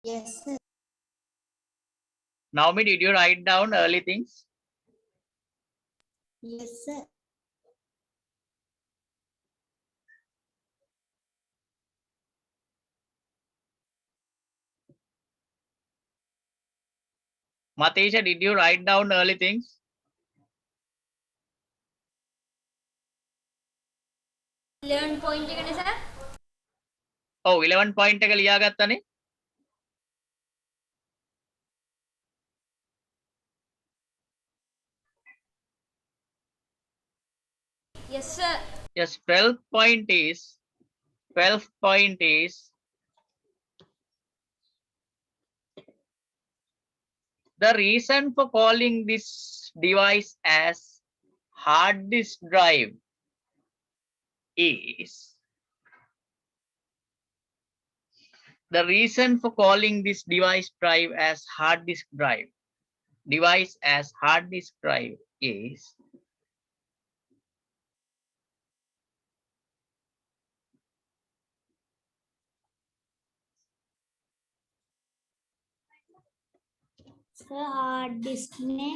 Yes, sir. Naomi, did you write down early things? Yes, sir. Matisha, did you write down early things? 11 point එකනේ sir. Oh, 11 point එක ලියාගත්තනේ. Yes sir. Yes, 12th point is the reason for calling this device as hard disk drive is the reason for calling this device as hard disk drive is Sir, hard disk ने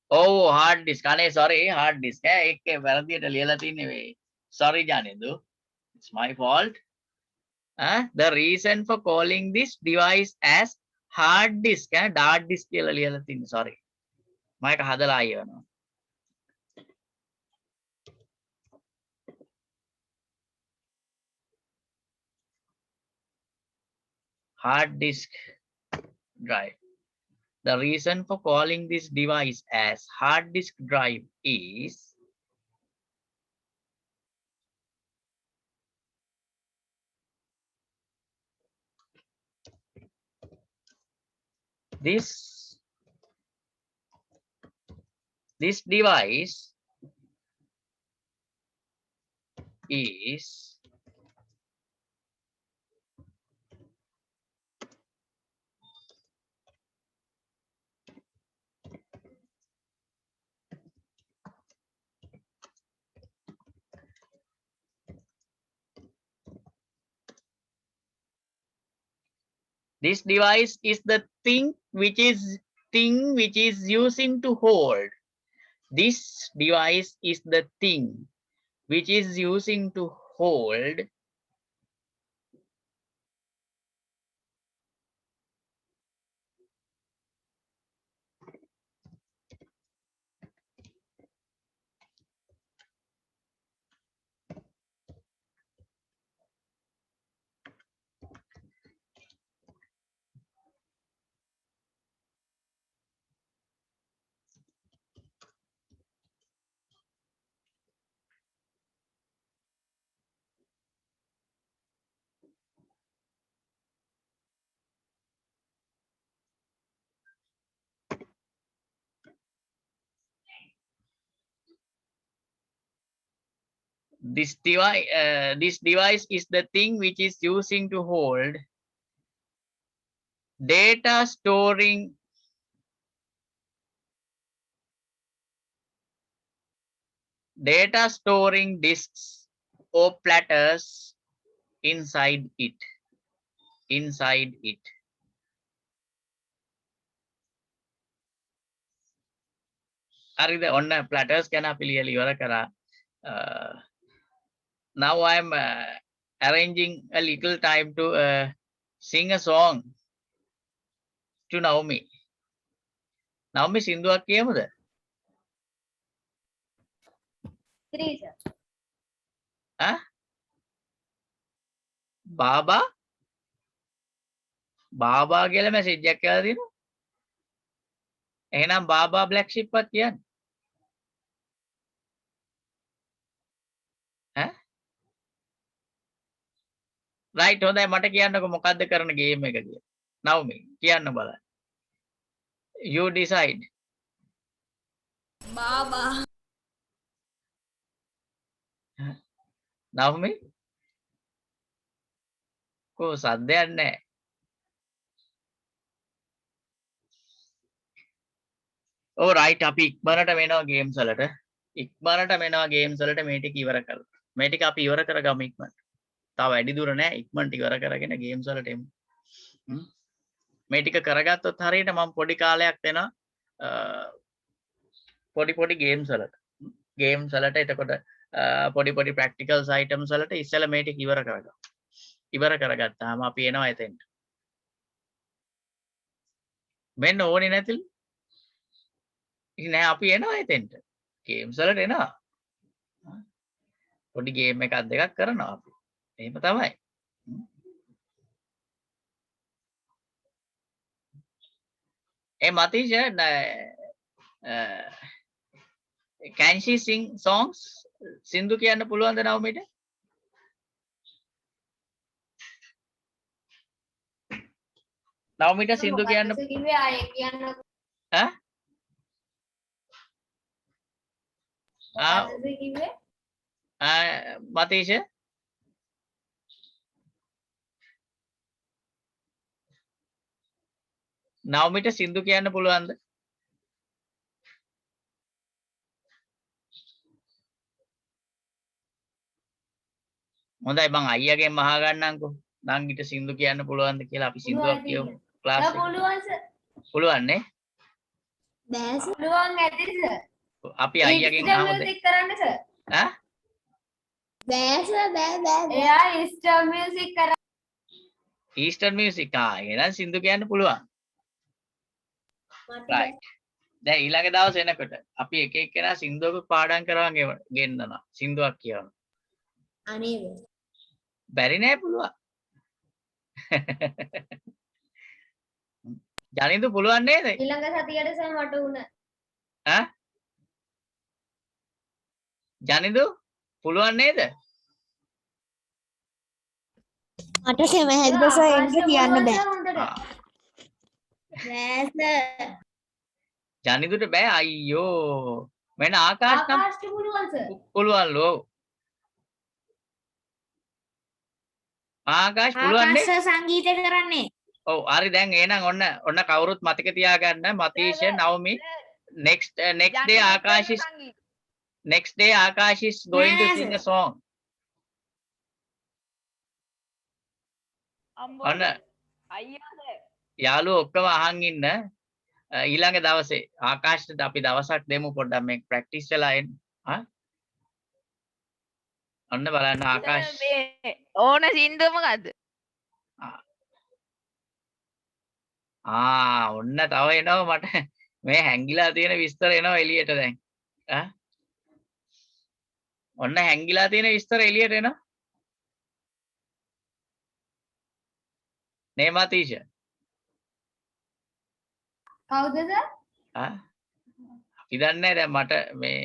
oh hard disk. Sorry, hard disk. ඒක වැරදියට ලියලා තින්නේ වේ. Sorry Janindu. It's my fault. The reason for calling this device as hard disk dart disk කියලා ලියලා තින්නේ. Sorry. මම ඒක හදලා ආයෙනවා. Hard disk drive. The reason for calling this device as hard disk drive is this device is the thing which is using to hold. This device is the thing which is using to hold this device is the thing which is using to hold data storing disks or platters inside it. හරිද? ඔන්න platters ගැන අපි ලියලා ඉවර කරා. Now I'm arranging a little time to sing a song to Naomi. Naomi සින්දුවක් කියමුද? 3 sir. බාබා කියලා message එකක් කියලා දෙනවා. එහෙනම් බාබා බ්ලැක් ෂිප් වත් කියන්න. රයිට් හොඳයි මට කියන්නකො මොකද්ද කරන ගේම් එක කියලා. Naomi කියන්න බලන්න. You decide. Baba. Naomi කො සද්දයක් නැහැ. Oh right අපි ඉක්මනට වෙනවා ගේම්ස් වලට. මේ ටික ඉවර කරලා. මේ ටික අපි ඉවර කරගමු ඉක්මනට. තව වැඩි දුර නෑ ඉක්මනට ඉවර කරගෙන ගේම්ස් වලට එමු. මේ ටික කරගත්තොත් හරියට මම පොඩි කාලයක් දෙනවා පොඩි ගේම්ස් වලට. ගේම්ස් වලට එතකොට පොඩි ප්‍රැක්ටිකල්ස් අයිටම්ස් වලට ඉස්සෙල්ලා මේ ටික ඉවර කරගමු. ඉවර කරගත්තාම අපි එනවා එතෙන්ට. මෙන්න ඕනේ නැතිලු. ඉතින් නෑ අපි එනවා එතෙන්ට. ගේම්ස් වලට එනවා. පොඩි ගේම් එකක් දෙකක් කරනවා අපි. එහෙම තමයි. Matisha, can she sing songs? Sindhu කියන්න පුළුවන්ද නවමිට? නවමිට සින්දු කියන්න කිව්වේ ආයේ කියන්න ඈ? මොකද්ද කිව්වේ? Matisha? නවමිට සින්දු කියන්න පුළුවන්ද? හොඳයි මං අයියාගෙන් අහගන්නම්කෝ. නංගිට සින්දු කියන්න පුළුවන්ද කියලා අපි සින්දුවක් කියමු ක්ලාස් එකේ. පුළුවන් සර්. පුළුවන් නේ? බෑ සර්. පුළුවන් ඇති සර්. අපි අයියාගෙන් අහමුද? මියුසික් කරන්න සර්. ඈ? බෑ සර් බෑ. එයා ඉස්ටර් මියුසික් කරා. ඊස්ටර්න් මියුසික් එහෙනම් සින්දු කියන්න පුළුවන්. right. දැන් ඊළඟ දවස් එනකොට අපි එක එක්කෙනා සින්දුවක පාඩම් කරවන් ගෙන්නනවා. සින්දුවක් කියවනවා. අනේ බැරි නෑ පුළුවන්. ජනින්දු පුළුවන් නේද? ඊළඟ සතියට සර් මට උන. ඈ? ජනින්දු පුළුවන් නේද? මට සෙමහැද්ද සර් එන්න කියන්න බෑ. ආ. බෑ සර්. ජනින්දුට බෑ අයියෝ. මෙන්න ආකාශ නම් ආකාශට පුළුවන් සර්. පුළුවන් ලෝ. ආකාශ පුළුවන් නේ? ආකාශ සංගීතය කරන්නේ. ඔව් හරි දැන් එහෙනම් ඔන්න කවුරුත් මතක තියාගන්න මතීෂ නවමි next day Akash is going to sing a song. ඔන්න යාළුවෝ ඔක්කොම අහන් ඉන්න ඊළඟ දවසේ ආකාශට අපි දවසක් දෙමු පොඩ්ඩක් මේ ප්‍රැක්ටිස් වෙලා එන්න. ඔන්න බලන්න ආකාශ ඕන සින්දුව මොකද්ද? ඔන්න තව එනවා මට මේ හැංගිලා තියෙන විස්තර එනවා එළියට දැන්. ඔන්න හැංගිලා තියෙන විස්තර එළියට එනවා. නේ මතීෂ? කවුද සර්? අපි දන්නේ දැන් මට මේ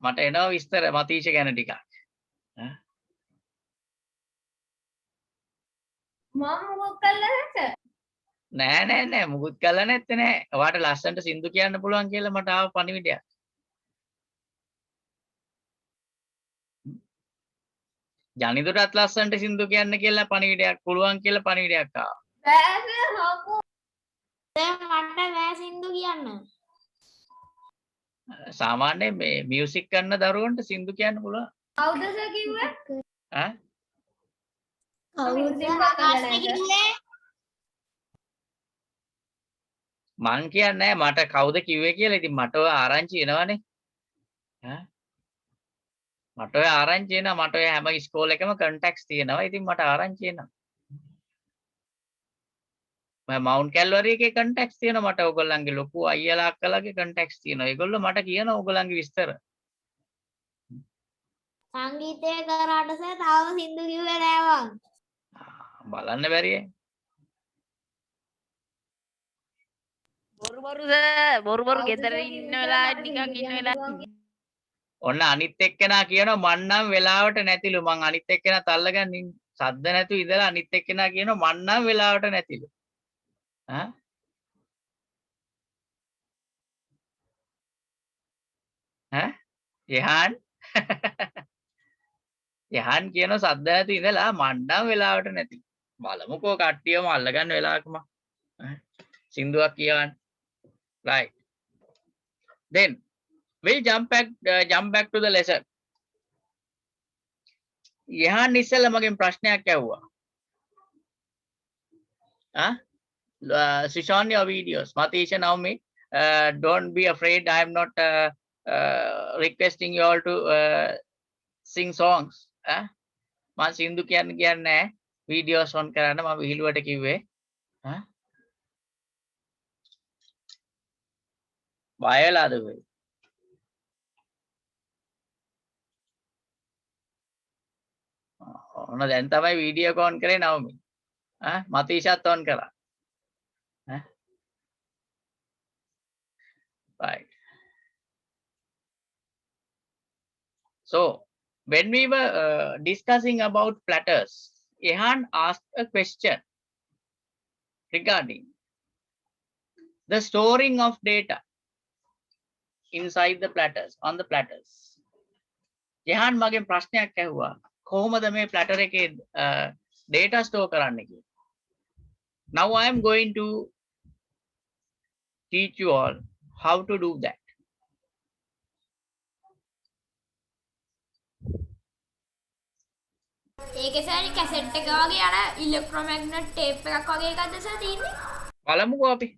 මට එනවා විස්තර මතීෂ ගැන ටිකක්. මම මොකක් කළාද සර්? නෑ මුකුත් කළා නැත්තේ නෑ. ඔයාට ලස්සනට සින්දු කියන්න පුළුවන් කියලා මට ආව පණිවිඩයක්. ජනිදුටත් ලස්සනට සින්දු කියන්න කියලා පණිවිඩයක් පුළුවන් කියලා පණිවිඩයක් ආවා. බෑ සර් හකෝ. මට බෑ සින්දු කියන්න. සාමාන්‍යයෙන් මේ මියුසික් කරන දරුවන්ට සින්දු කියන්න පුළුවන්. කවුද සර් කිව්වේ? ඈ? කවුද ආකාශ කිව්වේ? මං කියන්නේ මට කවුද කිව්වේ කියලා. ඉතින් මට ඔය ආරංචි එනවනේ. මට ඔය ආරංචි එනවා. මට ඔය හැම ඉස්කෝල එකම කන්ටැක්ට්ස් තියෙනවා. ඉතින් මට ආරංචි එනවා. මම මවුන්ට් කැල්වරි එකේ කන්ටැක්ට්ස් තියෙනවා. මට ඕගොල්ලන්ගේ ලොකු අයියලා අක්කලාගේ කන්ටැක්ට්ස් තියෙනවා. ඒගොල්ලෝ මට කියනවා ඕගොල්ලන්ගේ විස්තර. සංගීතය කරාට සර් තාම සින්දු කිව්වේ නෑ මං. බලන්න බැරියේ. බොරු ගෙදර ඉන්න වෙලාවට නිකන් ඉන්න වෙලාවට ඔන්න අනිත් එක්කෙනා කියනවා මං නම් වෙලාවට නැතිලු. මං අනිත් එක්කෙනා තල්ලගන්න ඉන්නේ. සද්ද නැතුව ඉඳලා අනිත් එක්කෙනා කියනවා මං නම් වෙලාවට නැතිලු. යහන් යහන් කියනවා සද්ද නැතුව ඉඳලා මං නම් වෙලාවට නැතිලු. බලමුකෝ කට්ටියම අල්ලගන්න වෙලාවකම සින්දුවක් කියවන්න. right then We'll jump back to the lesson. यहाँ निश्चल मगे प्रश्न क्या हुआ? Switch on your videos. Matisha, Naomi, don't be afraid. I am not requesting you all to sing songs. මම සින්දු කියන්නේ නැහැ. videos on කරන්න මම විහිළුවට කිව්වේ. බය වෙලාද ඔය? ඔන්න දැන් තමයි වීඩියෝ එක on කරේ නවමි. මතීෂාත් on කරා. Right. So when we were discussing about platters, Ehan asked a question regarding the storing of data inside the platters, on the platters. Ehan මගෙන් ප්‍රශ්නයක් ඇහුවා කොහොමද මේ platter එකේ data store කරන්න කියලා. Now I am going to teach you all how to do that. ඒකේ sir cassette එක වගේ අර ඉලෙක්ට්‍රොමැග්නට් ටේප් එකක් වගේ එකක්ද සර් තියෙන්නේ? බලමුකෝ අපි.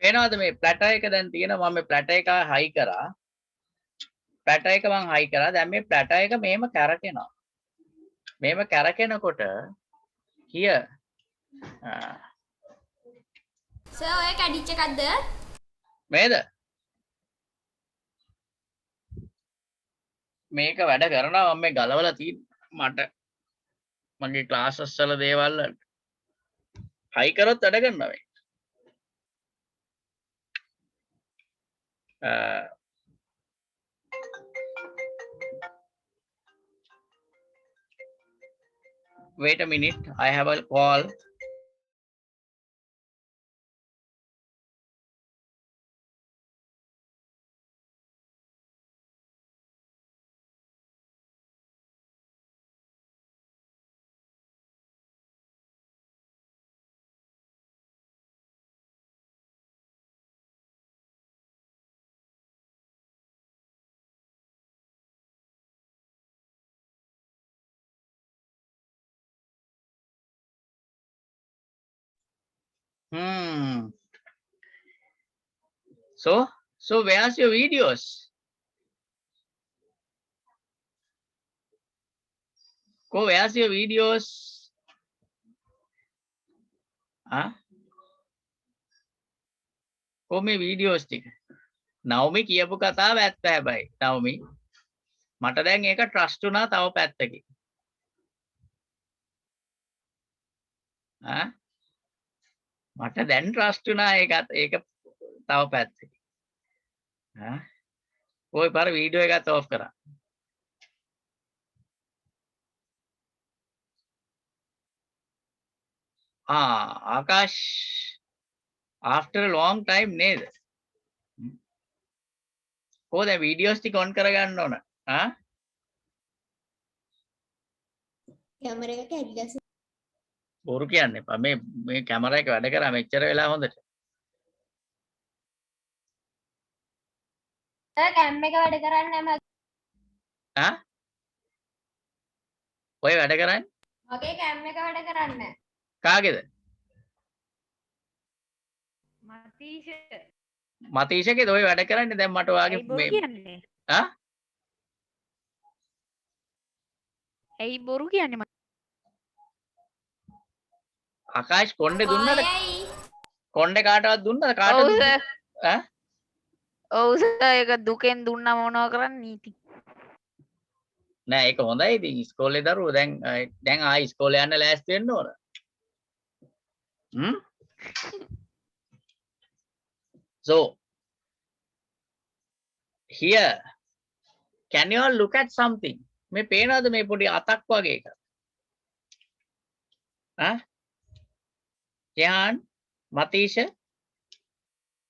පේනවද මේ platter එක දැන් තියෙනවා මම මේ platter එක high කරා. platter එක මම high කරා. දැන් මේ platter එක මෙහෙම කැරකෙනවා. මෙහෙම කැරකෙනකොට here සර් ඔය කැඩිච් එකක්ද? මේද? මේක වැඩ කරනවා මම මේ ගලවලා තියෙන්නේ මට මගේ ක්ලාසස් වල දේවල් වලට high කරොත් වැඩ කරනවා මේ. Wait a minute, I have a call. So where's your videos? Go, where's your videos? Go මේ videos ටික. නවමි කියපු කතාව ඇත්ත හැබැයි. නවමි මට දැන් ඒක trust වුණා තව පැත්තකින්. මට දැන් trust වුණා ඒක තව පැත්තකින්. ඔය පාර වීඩියෝ එකත් off කරා. Akash, after a long time නේද? කොහොමද videos ටික on කරගන්න ඕන? කැමරා එක කැඩිලා සර්. බොරු කියන්නේ එපා. මේ කැමරා එක වැඩ කරා මෙච්චර වෙලා හොඳට. සර් කැම් එක වැඩ කරන්නේ නැහැ. ඔය වැඩ කරන්නේ? මගේ කැම් එක වැඩ කරන්නේ නැහැ. කාගේද? මතීෂ. මතීෂකේද ඔය වැඩ කරන්නේ දැන් මට ඔයාගේ බොරු කියන්නේ. ඇයි බොරු කියන්නේ? ආකාශ් කොණ්ඩේ දුන්නද? කොණ්ඩේ කාටවත් දුන්නද? කාටද? ඔව් සර් ඒක දුකෙන් දුන්නා මොනව කරන්නේ නීති. නෑ ඒක හොඳයි ඉතින් ඉස්කෝලේ දරුවෝ දැන් ආයි ඉස්කෝලේ යන්න ලෑස්ති වෙන්න ඕන. So here can you all look at something? මේ පේනවද මේ පොඩි අතක් වගේ එකක්? ජයන් මතීෂ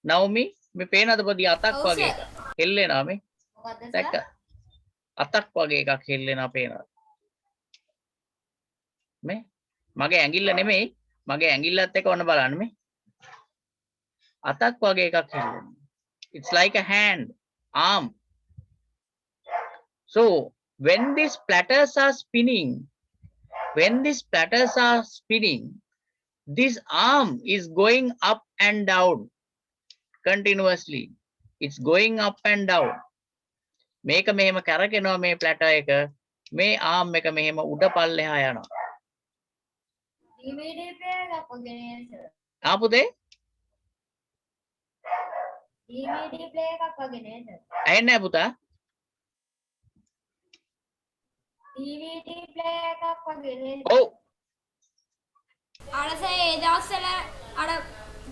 නවමි මේ පේනවද පොඩි අතක් වගේ එකක්? හෙල්ලෙනවා මේ. මොකද්ද සර්? දැක්ක? අතක් වගේ එකක් හෙල්ලෙනවා පේනවා. මේ මගේ ඇඟිල්ල නෙමෙයි මගේ ඇඟිල්ලත් එක්ක ඔන්න බලන්න මේ. අතක් වගේ එකක් හෙල්ලෙනවා. It's like a hand, arm. So when these platters are spinning, this arm is going up and down continuously. It's going up and down. මේක මෙහෙම කරකිනවා මේ platter එක. මේ arm එක මෙහෙම උඩ පල්ලෙහා යනවා. DVD player එකක් වගේ නේද? ආපුදේ DVD player එකක් වගේ නේද? ඇහෙන්නේ නැහැ පුතා. DVD player එකක් වගේ නේද? ඔව්. අරසේ ඒ දවස්වල අර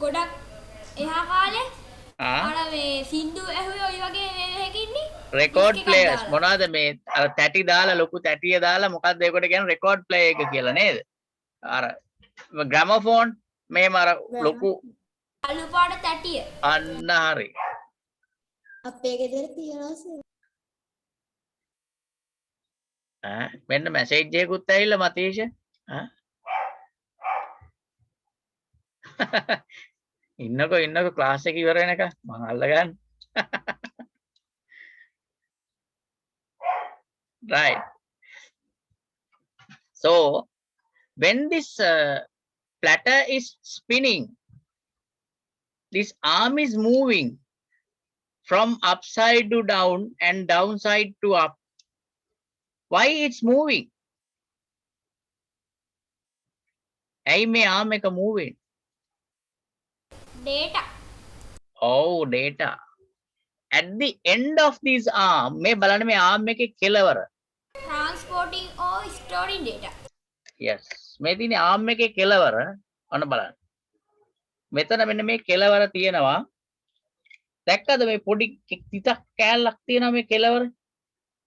ගොඩක් එහා කාලේ අර මේ සින්දු ඇහුවේ ඔය වගේ එකකින්නේ රෙකෝඩ් ප්ලේයර්ස් මොනවද මේ අර තැටි දාලා ලොකු තැටිය දාලා මොකක්ද ඒකට කියන්නේ රෙකෝඩ් ප්ලේයර් එක කියලා නේද? අර ග්‍රැමෆෝන් මේම අර ලොකු අලු පාට තැටිය. අන්න හරි. අපේ ගෙදර තියනවා මෙන්න මැසේජ් එකකුත් ඇවිල්ලා මතීෂ. ඉන්නකෝ ක්ලාස් එක ඉවර වෙනකන් මම අල්ලගන්න. Right. So when this platter is spinning, this arm is moving from upside to down and downside to up. Why it's moving? ඇයි මේ arm එක moving? data. Oh, data. At the end of this arm, මේ බලන්න මේ arm එකේ කෙලවර. transporting or storing data. Yes. මේ තියෙන arm එකේ කෙලවර ඔන්න බලන්න. මෙතන මෙන්න මේ කෙලවර තියෙනවා. දැක්කද මේ පොඩි තිතක් කෑල්ලක් තියෙනවා මේ කෙලවර?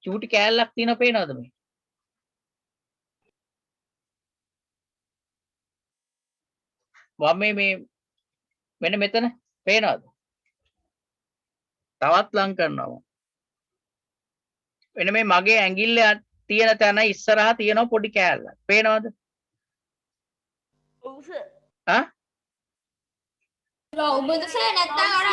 චූටි කෑල්ලක් තියෙනවා පේනවද මේ? වම් මේ මෙන්න මෙතන පේනවද? තවත් ලං කරනවා. මෙන්න මේ මගේ ඇඟිල්ල තියෙන තැන ඉස්සරහා තියෙන පොඩි කෑල්ලක්. පේනවද? ඔව් සර්. ආ? රවුමද සර් නැත්තම් අර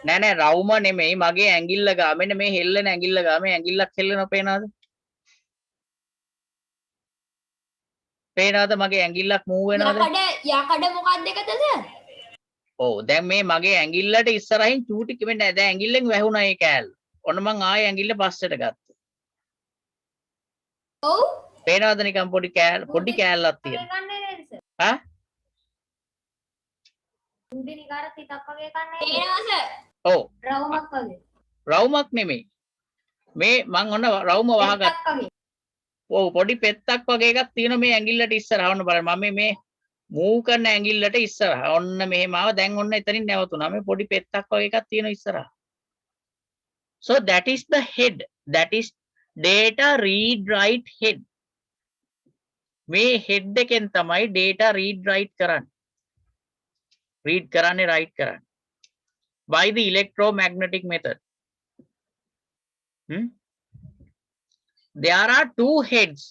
නෑ රවුම නෙමෙයි මගේ ඇඟිල්ල ගා. මෙන්න මේ හෙල්ලෙන ඇඟිල්ල ගා. මේ ඇඟිල්ලක් හෙල්ලෙනව පේනවද? පේනවද මගේ ඇඟිල්ලක් මූව් වෙනවද? යකඩ මොකක්ද එකද සර්? ඔව් දැන් මේ මගේ ඇඟිල්ලට ඉස්සරහින් චූටි කිවෙන්නේ දැන් ඇඟිල්ලෙන් වැහුණා ඒ කෑල්ල. ඔන්න මං ආයේ ඇඟිල්ල පස්සට ගත්තා. ඔව්. පේනවද නිකන් පොඩි කෑල්ලක් තියෙනවා. හා? උඩින් නිකාර තිතක් වගේ කන්නේ. පේනවා සර්. ඔව්. රවුමක් වගේ. රවුමක් නෙමෙයි. මේ මං ඔන්න රවුම වහගත්තා. පෙත්තක් වගේ. ඔව් පොඩි පෙත්තක් වගේ එකක් තියෙනවා මේ ඇඟිල්ලට ඉස්සරහා. ඔන්න බලන්න මම මේ මූව් කරන ඇඟිල්ලට ඉස්සරහා. ඔන්න මෙහෙම ආව. දැන් ඔන්න එතනින් නැවතුණා. මේ පොඩි පෙත්තක් වගේ එකක් තියෙනවා ඉස්සරහා. So that is the head. That is data read write head. මේ head එකෙන් තමයි data read write කරන්නේ. read කරන්නේ write කරන්නේ. By the electromagnetic method. There are two heads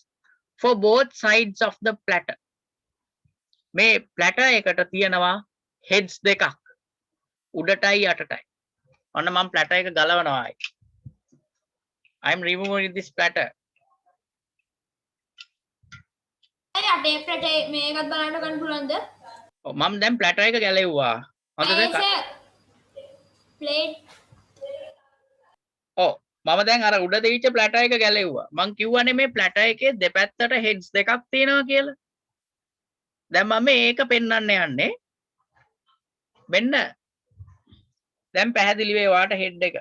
for both sides of the platter. මේ platter එකට තියෙනවා heads දෙකක්. උඩටයි යටටයි. ඔන්න මම platter එක ගලවනවා ආයි. I am removing this platter. යටේ ප්ලේට් මේකත් බලන්න ගන්න පුළුවන්ද? ඔව් මම දැන් platter එක ගැලෙව්වා. හොඳද? ප්ලේට් ඔව් මම දැන් අර උඩ දෙවිච්ච platter එක ගැලෙව්වා. මං කිව්වනේ මේ platter එකේ දෙපැත්තට heads දෙකක් තියෙනවා කියලා. දැන් මම මේක පෙන්වන්න යන්නේ. මෙන්න දැන් පැහැදිලි වේ වාට head එක.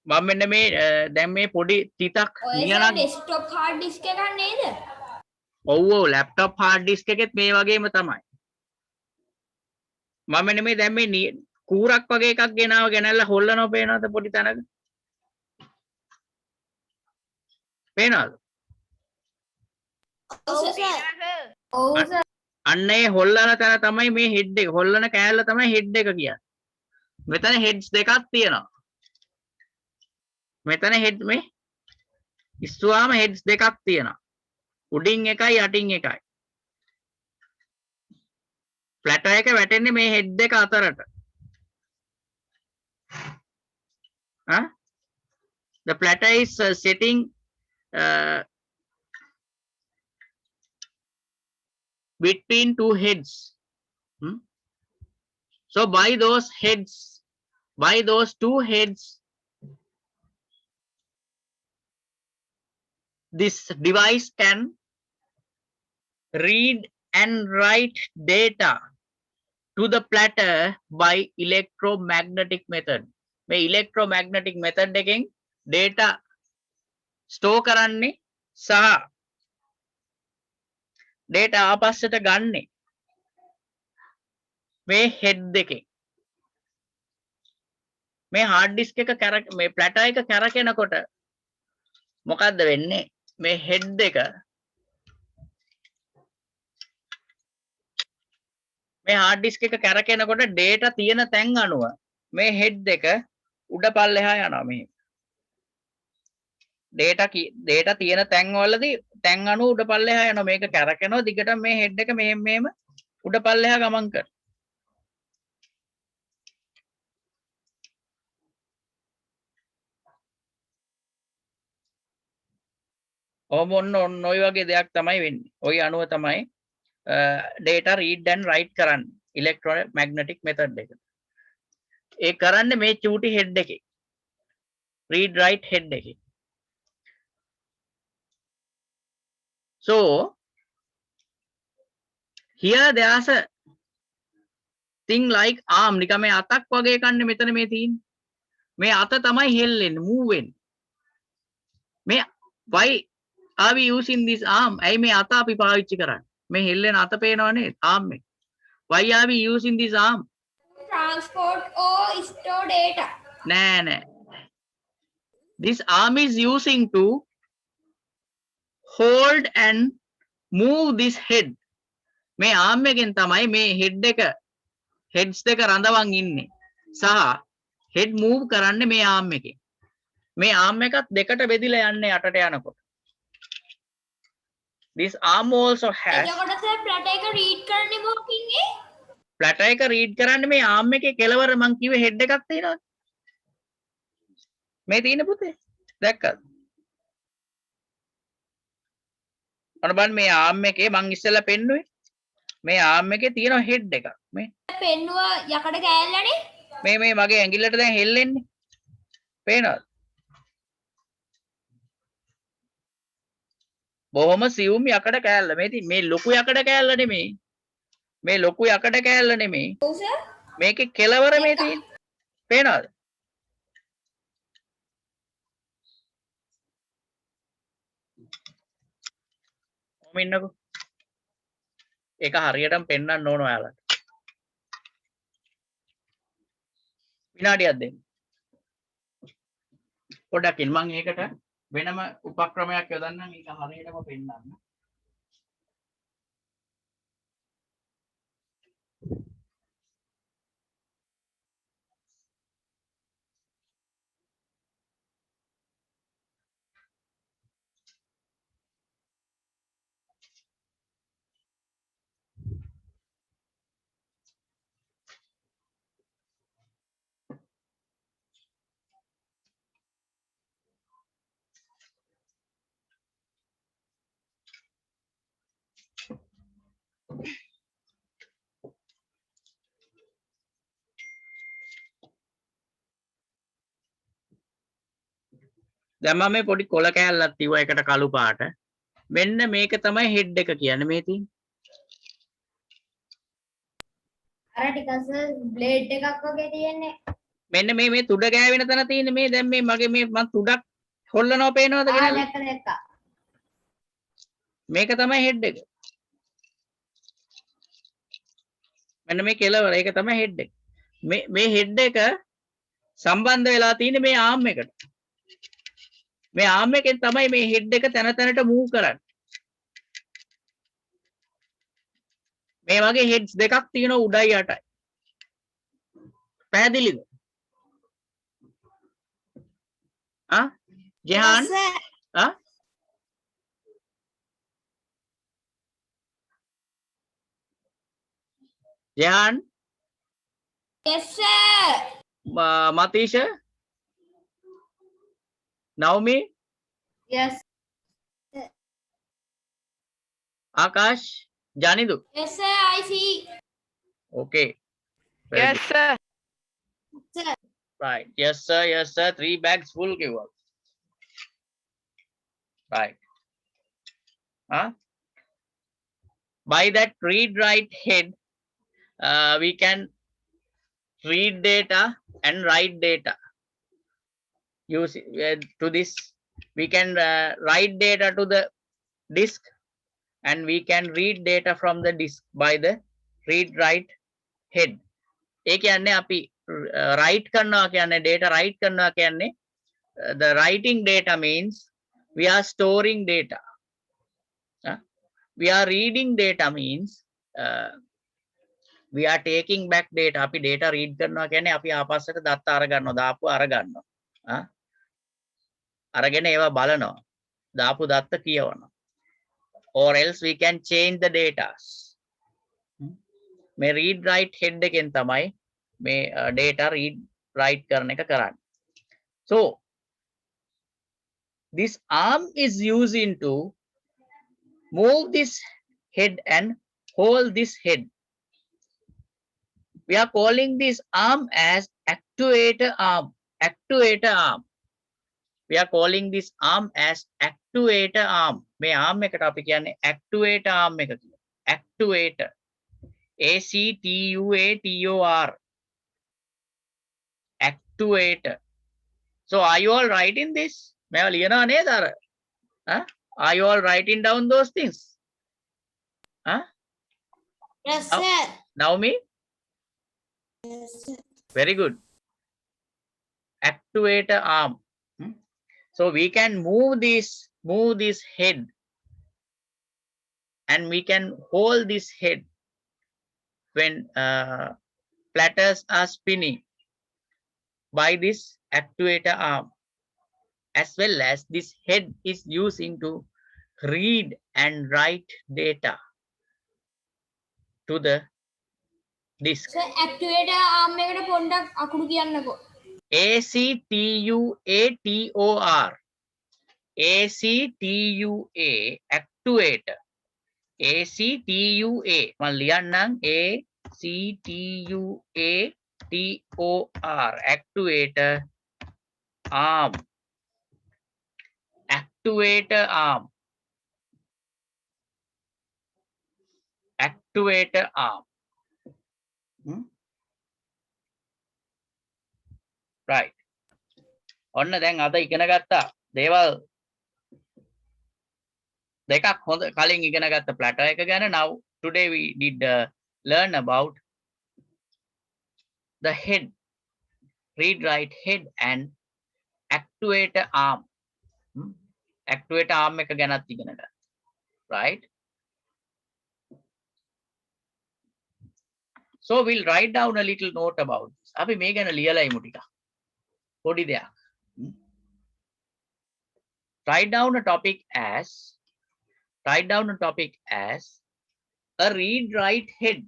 මම මෙන්න මේ දැන් මේ පොඩි තිතක් නියනක් ඩෙස්ක්ටොප් හાર્ඩ් ඩිස්ක් එකක් නේද? ඔව් ලැප්ටොප් හાર્ඩ් ඩිස්ක් එකෙත් මේ වගේම තමයි. මම මෙන්න මේ දැන් මේ කූරක් වගේ එකක් ගෙනල්ලා හොල්ලනවා පේනවද පොඩි තැනක? පේනවද? ඔව් සර්. ඔව් සර්. අන්න ඒ හොල්ලන තැන තමයි මේ හෙඩ් එක. හොල්ලන කෑල්ල තමයි හෙඩ් එක කියන්නේ. මෙතන හෙඩ්ස් දෙකක් තියෙනවා. මෙතන හෙඩ් මේ ඉස්සුවාම හෙඩ්ස් දෙකක් තියෙනවා. උඩින් එකයි යටින් එකයි. ප්ලැටර් එක වැටෙන්නේ මේ හෙඩ් දෙක අතරට. The platter is sitting between two heads. So by those two heads, this device can read and write data to the platter by electromagnetic method. මේ electromagnetic method එකෙන් data store කරන්නේ සහ data ආපස්සට ගන්නෙ මේ head එකෙන්. මේ hard disk එක මේ platter එක කැරකෙනකොට මොකද්ද වෙන්නේ? මේ head එක මේ hard disk එක කැරකෙනකොට data තියෙන තැන් අනුව මේ head එක උඩ පල්ලෙහා යනවා මෙහෙම. data තියෙන තැන් වලදී තැන් අනුව උඩ පල්ලෙහා යනවා. මේක කැරකෙනවා දිගටම මේ head එක මෙහෙම උඩ පල්ලෙහා ගමන් කරනවා. ඔන්න ඔය වගේ දෙයක් තමයි වෙන්නේ. ඔය අනුව තමයි data read and write කරන්නේ electromagnetic method එක. ඒ කරන්නේ මේ චූටි head එකේ. read write head එකේ. So here there's a thing like arm. නිකන් මේ අතක් වගේ කන්නේ මෙතන මේ තියෙන්නේ. මේ අත තමයි හෙල්ලෙන්නේ, move වෙන්නේ. මේ why are we using this arm? ඇයි මේ අත අපි පාවිච්චි කරන්නේ? මේ හෙල්ලෙන අත පේනව නේද? arm එක. Why are we using this arm? Transport or store data. නෑ. This arm is using to hold and move this head. මේ arm එකෙන් තමයි මේ heads දෙක රඳවන් ඉන්නේ. සහ head move කරන්නේ මේ arm එකෙන්. මේ arm එකත් දෙකට බෙදිලා යන්නේ යටට යනකොට. This arm also has එතකොට සර් ප්ලැටර් එක රීඩ් කරන්නේ මොකකින් ඒ? ප්ලැටර් එක රීඩ් කරන්නේ මේ arm එකේ කෙලවර මං කිව්වේ head එකක් තියෙනවා. මේ තියෙන පුතේ. දැක්කද? අර බලන්න මේ arm එකේ මං ඉස්සෙල්ලා පෙන්නුවේ. මේ arm එකේ තියෙන head එකක්. මේ පෙන්නුව යකඩ කෑල්ලනේ. මේ මගේ ඇඟිල්ලට දැන් හෙල්ලෙන්නේ. පේනවද? බොහොම සියුම් යකඩ කෑල්ල. මේ ලොකු යකඩ කෑල්ල නෙමෙයි. මේ ලොකු යකඩ කෑල්ල නෙමෙයි. ඔව් සර්. මේකේ කෙලවර මේ තියෙන්නේ. පේනවද? කොහොම ඉන්නකෝ. ඒක හරියටම පෙන්වන්න ඕන ඔයාලට. විනාඩියක් දෙන්න. පොඩ්ඩක් ඉන්න මම ඒකට වෙනම උපක්‍රමයක් යොදන්නම් ඒක හරියටම පෙන්වන්න. දැන් මම මේ පොඩි කොළ කෑල්ලක් තියුවා එකට කළු පාට. මෙන්න මේක තමයි හෙඩ් එක කියන්නේ මේ තියෙන්නේ. අර ටිකක් සර් බ්ලේඩ් එකක් වගේ තියෙන්නේ. මෙන්න මේ තුඩ ගෑවෙන තැන තියෙන්නේ මේ දැන් මේ මගේ මේ මම තුඩක් හොල්ලනවා පේනවද කියලා? දැක්කා. මේක තමයි හෙඩ් එක. මෙන්න මේ කෙලවර ඒක තමයි හෙඩ් එක. මේ හෙඩ් එක සම්බන්ධ වෙලා තියෙන්නේ මේ ආම් එකට. මේ ආම් එකෙන් තමයි මේ හෙඩ් එක තැන තැනට මූව් කරන්නේ. මේ වගේ heads දෙකක් තියෙනවා උඩයි යටයි. පැහැදිලිද? ජෙහාන් ජෙහාන් Yes, sir. මතීෂ නවමි Yes. Akash Janidu Yes, sir. I see. okay very yes good. sir Sir. Right, yes sir 3 bags full කිව්වා right by that read write head we can read data and write data use to this we can write data to the disk and we can read data from the disk by the read write head ඒ කියන්නේ අපි write කරනවා කියන්නේ data write කරනවා කියන්නේ the writing data means we are storing data we are reading data means we are taking back data අපි data read කරනවා කියන්නේ අපි ආපස්සට දත්ත අරගන්නවා දාපු අරගන්නවා අරගෙන ඒවා බලනවා දාපු දත්ත කියවනවා or else we can change the data මේ read write head එකෙන් තමයි මේ data read write කරන එක කරන්නේ so this arm is used to move this head and hold this head we are calling this arm as actuator arm we are calling this arm as actuator arm මේ arm එකට අපි කියන්නේ actuator arm එක කියලා actuator ACTUATOR actuator so are you all writing this මේවා ලියනවා නේද අර are you all writing down those things Yes, sir. Naomi Yes, sir. very good actuator arm so we can move this head and we can hold this head when platters are spinning by this actuator arm as well as this head is using to read and write data to the disk Sir, actuator arm එකට පොඩ්ඩක් අකුරු කියන්නකෝ. ACTUATOR ACTUA actuator ACTUA මම ලියන්නම් ACTUATOR actuator arm actuator arm actuator arm right ඔන්න දැන් අද ඉගෙන ගත්තා දේවල් දෙකක් හොඳ කලින් ඉගෙන ගත්ත platter එක ගැන now today we did learn about the head read write head and actuator arm actuator arm එක ගැනත් ඉගෙන ගත්තා right so we'll write down a little note about this අපි මේ ගැන ලියලා ඉමු ටිකක් පොඩි දෙයක් write down a topic as a read write head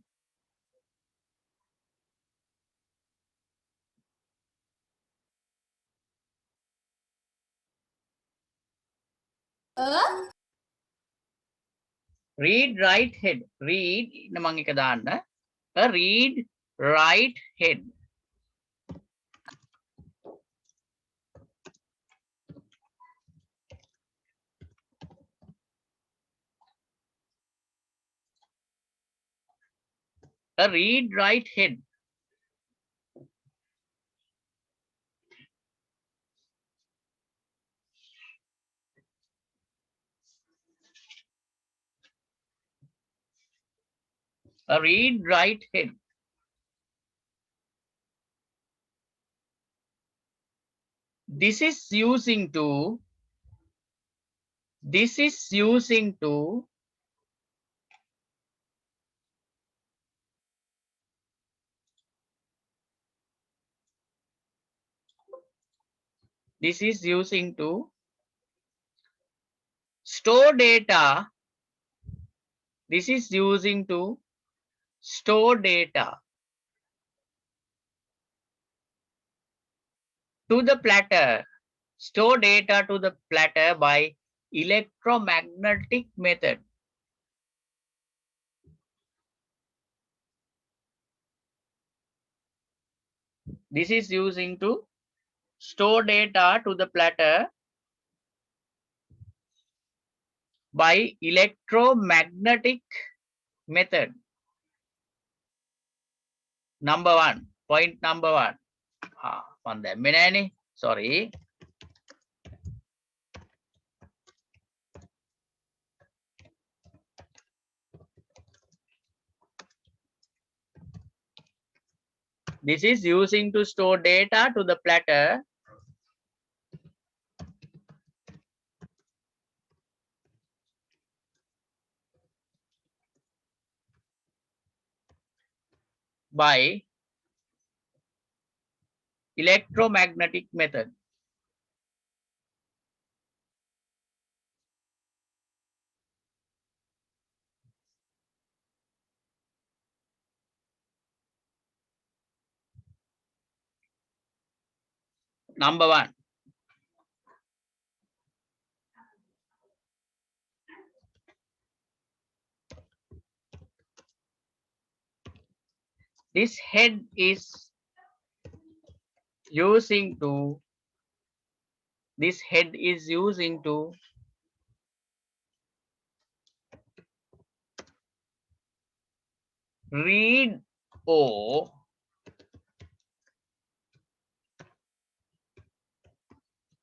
read write head read ඉන්න මම එක දාන්න a read write head a read write head a read write head this is using to This is using to store data. This is using to store data to the platter. Store data to the platter by electromagnetic method. This is using to store data to the platter by electromagnetic method. Number one. Point number one. On the minute. Sorry. This is using to store data to the platter by electromagnetic method. Number one. This head is using to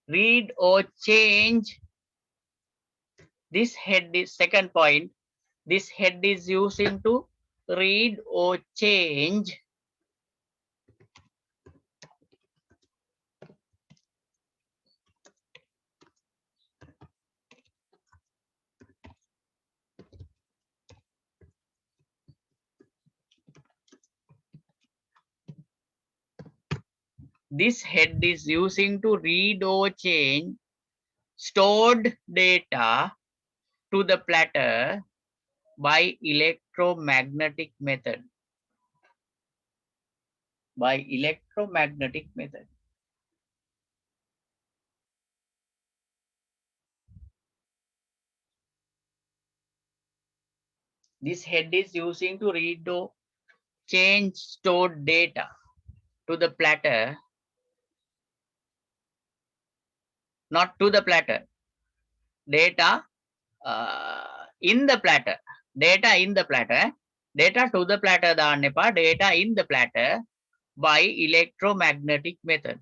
read or change. This head is second point. This head is using to read or change this head is using to read or change stored data to the platter by electromagnetic method. By electromagnetic method. This head is using to read or change stored data to the platter, not to the platter, data in the platter, data in the platter, data to the platter, data in the platter by electromagnetic method.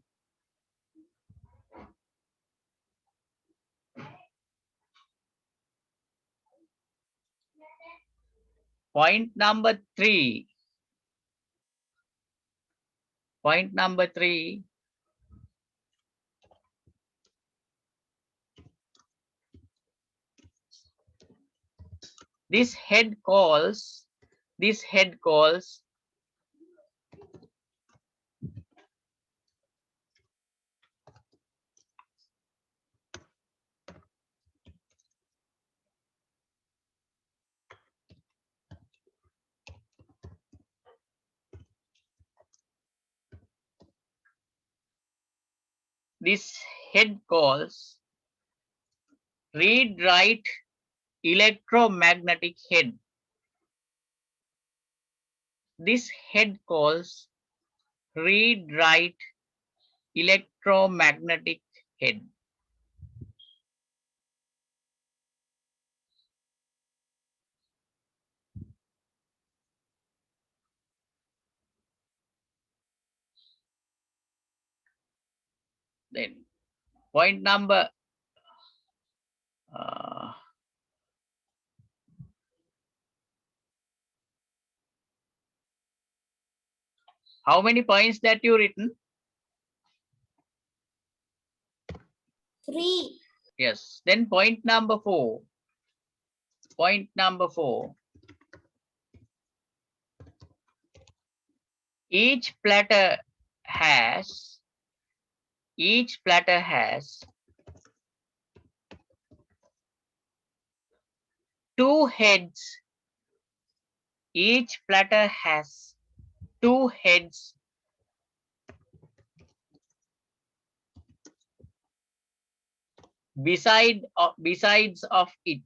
Point number three. Point number three. This head calls this head calls read write electromagnetic head. This head calls read write electromagnetic head. Then point number how many points that you written? 3. Yes. Then point number 4. Point number 4. Each platter has each platter has two heads. Each platter has two heads. Besides of it.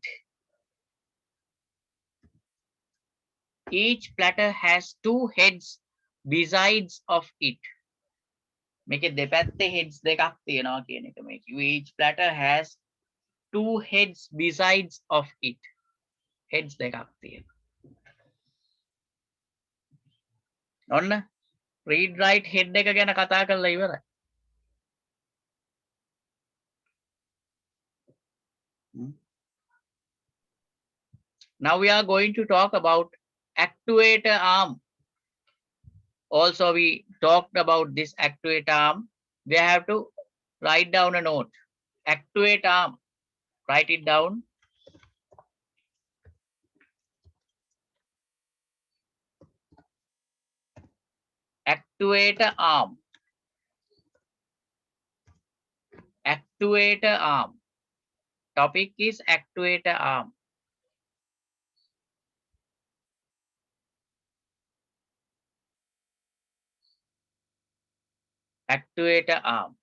Each platter has two heads besides of it. මේකේ දෙපැත්තේ heads දෙකක් තියෙනවා කියන එක මේ කිව්වේ. Each platter has two heads besides of it. Heads දෙකක් තියෙනවා. ඔන්න read write head එක ගැන කතා කරලා ඉවරයි. Now we are going to talk about actuator arm. Also, we talked about this actuator arm. We have to write down a note. Actuator arm. Write it down. Actuator arm. Actuator arm. Topic is actuator arm. Actuator arm.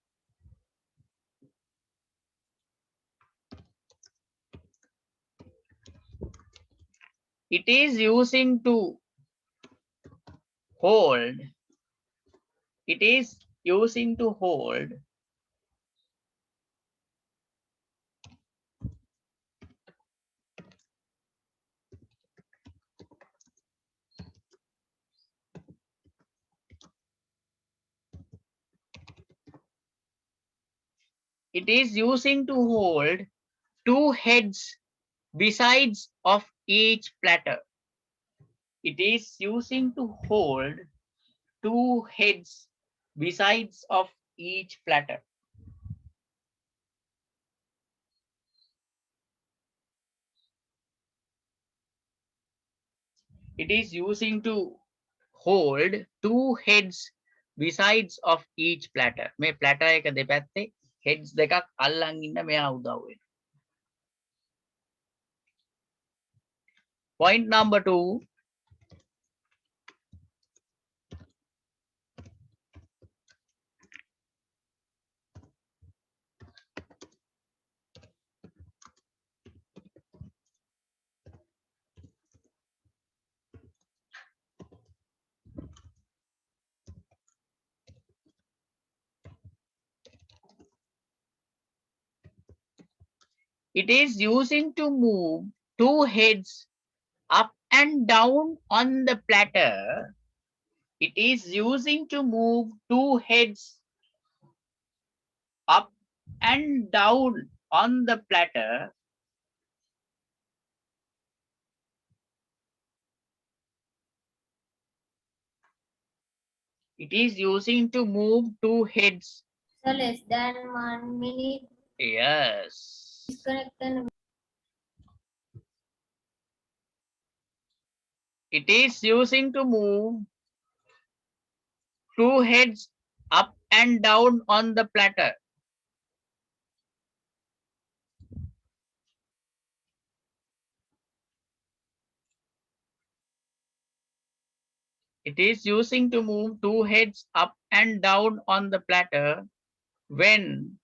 It is using to hold. It is using to hold it is using to hold two heads besides of each platter. It is using to hold two heads besides of each platter. It is using to hold two heads besides of each platter. මේ platter එක දෙපැත්තේ heads දෙකක් අල්ලන් ඉන්න මෙයා උදව් වෙනවා. Point number 2. It is using to move two heads up and down on the platter. It is using to move two heads up and down on the platter. It is using to move two heads. So less than 1 minute. Yes. Disconnect and It is using to move two heads up and down on the platter. It is using to move two heads up and down on the platter when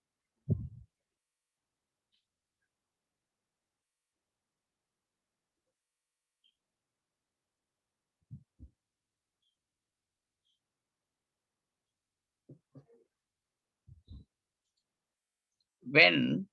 when